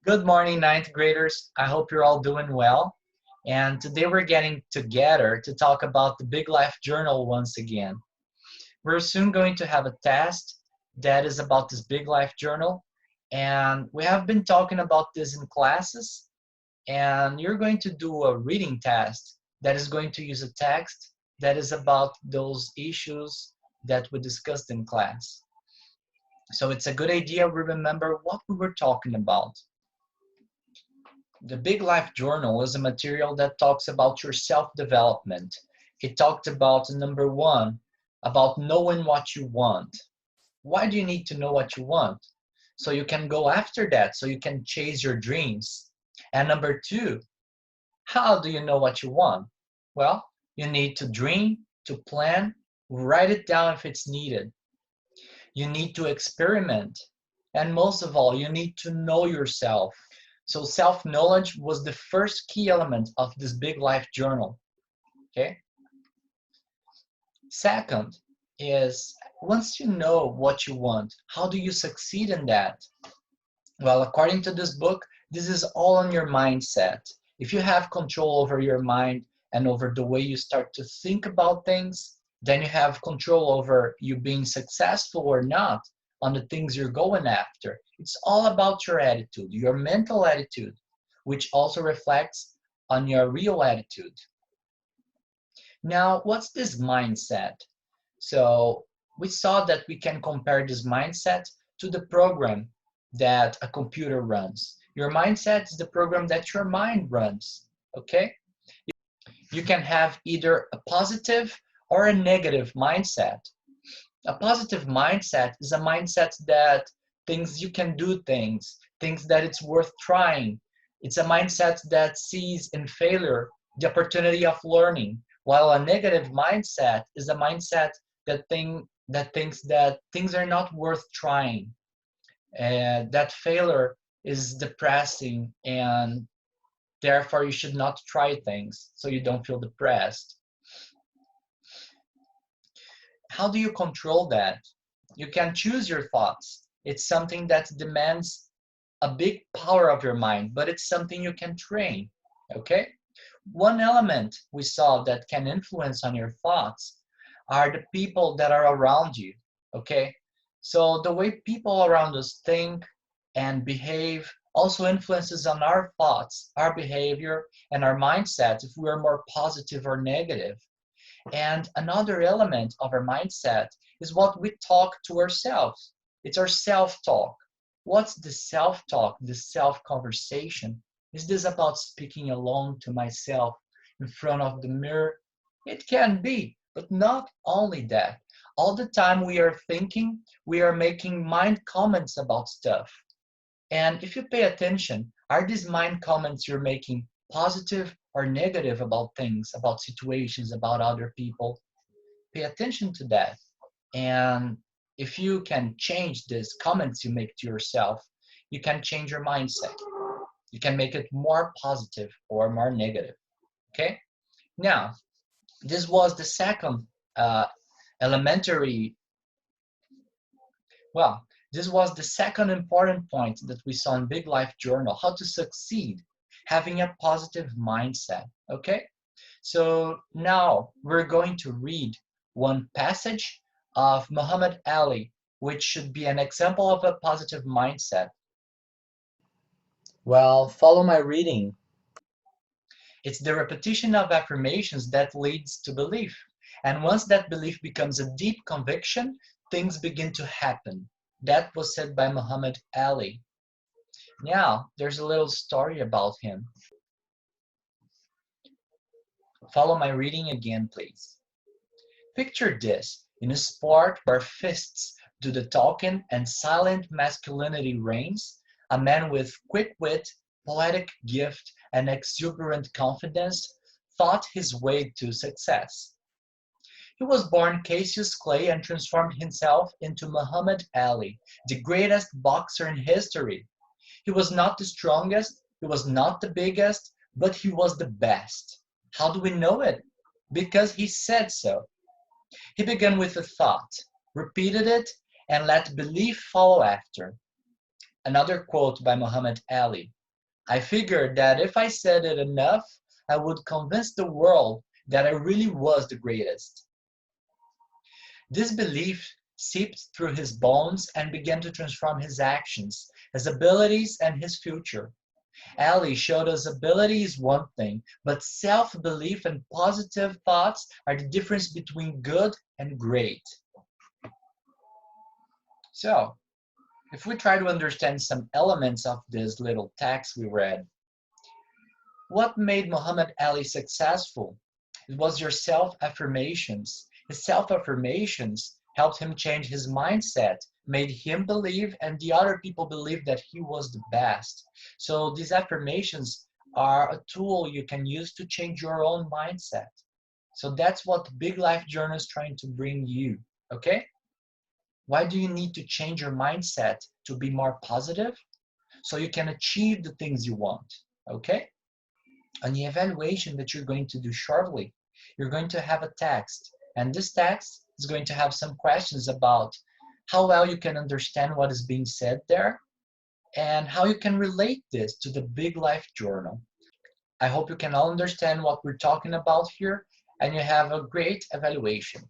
Good morning, ninth graders. I hope you're all doing well. And today we're getting together to talk about the Big Life Journal once again. We're soon going to have a test that is about this Big Life Journal. And we have been talking about this in classes. And you're going to do a reading test that is going to use a text that is about those issues that we discussed in class. So it's a good idea we remember what we were talking about. The Big Life Journal is a material that talks about your self-development. It talked about, number one, about knowing what you want. Why do you need to know what you want? So you can go after that, so you can chase your dreams. And number two, how do you know what you want? Well, you need to dream, to plan, write it down if it's needed. You need to experiment. And most of all, you need to know yourself. So self-knowledge was the first key element of this Big Life Journal, okay? Second is, once you know what you want, how do you succeed in that? Well, according to this book, this is all on your mindset. If you have control over your mind and over the way you start to think about things, then you have control over you being successful or not on the things you're going after. It's all about your attitude, your mental attitude, which also reflects on your real attitude. Now, what's this mindset? So we saw that we can compare this mindset to the program that a computer runs. Your mindset is the program that your mind runs, okay? You can have either a positive or a negative mindset. A positive mindset is a mindset that thinks you can do things that it's worth trying. It's a mindset that sees in failure the opportunity of learning, while a negative mindset is a mindset that thinks that things are not worth trying, and that failure is depressing, and therefore you should not try things so you don't feel depressed. How do you control that? You can choose your thoughts. It's something that demands a big power of your mind, but it's something you can train, okay? One element we saw that can influence on your thoughts are the people that are around you, okay? So the way people around us think and behave also influences on our thoughts, our behavior, and our mindset if we are more positive or negative. And another element of our mindset is what we talk to ourselves. It's our self-talk. What's the self-talk, the self-conversation? Is this about speaking alone to myself in front of the mirror? It can be, but not only that. All the time we are thinking, we are making mind comments about stuff. And if you pay attention, are these mind comments you're making positive or negative about things, about situations, about other people? Pay attention to that. And if you can change these comments you make to yourself, you can change your mindset. You can make it more positive or more negative, okay? Now, this was the second this was the second important point that we saw in Big Life Journal, how to succeed, having a positive mindset, okay? So now we're going to read one passage of Muhammad Ali, which should be an example of a positive mindset. Well, follow my reading. It's the repetition of affirmations that leads to belief. And once that belief becomes a deep conviction, things begin to happen. That was said by Muhammad Ali. Now, there's a little story about him. Follow my reading again, please. Picture this, in a sport where fists do the talking and silent masculinity reigns, a man with quick wit, poetic gift, and exuberant confidence fought his way to success. He was born Cassius Clay and transformed himself into Muhammad Ali, the greatest boxer in history. He was not the strongest, he was not the biggest, but he was the best. How do we know it? Because he said so. He began with a thought, repeated it, and let belief follow after. Another quote by Muhammad Ali. I figured that if I said it enough, I would convince the world that I really was the greatest. This belief seeped through his bones and began to transform his actions, his abilities, and his future. Ali showed us ability is one thing, but self-belief and positive thoughts are the difference between good and great. So, if we try to understand some elements of this little text we read, what made Muhammad Ali successful? It was your self-affirmations. His self-affirmations helped him change his mindset, made him believe, and the other people believe that he was the best. So these affirmations are a tool you can use to change your own mindset. So that's what Big Life Journal is trying to bring you, okay? Why do you need to change your mindset to be more positive? So you can achieve the things you want, okay? On the evaluation that you're going to do shortly, you're going to have a text, and this text is going to have some questions about how well you can understand what is being said there and how you can relate this to the Big Life Journal. I hope you can all understand what we're talking about here and you have a great evaluation.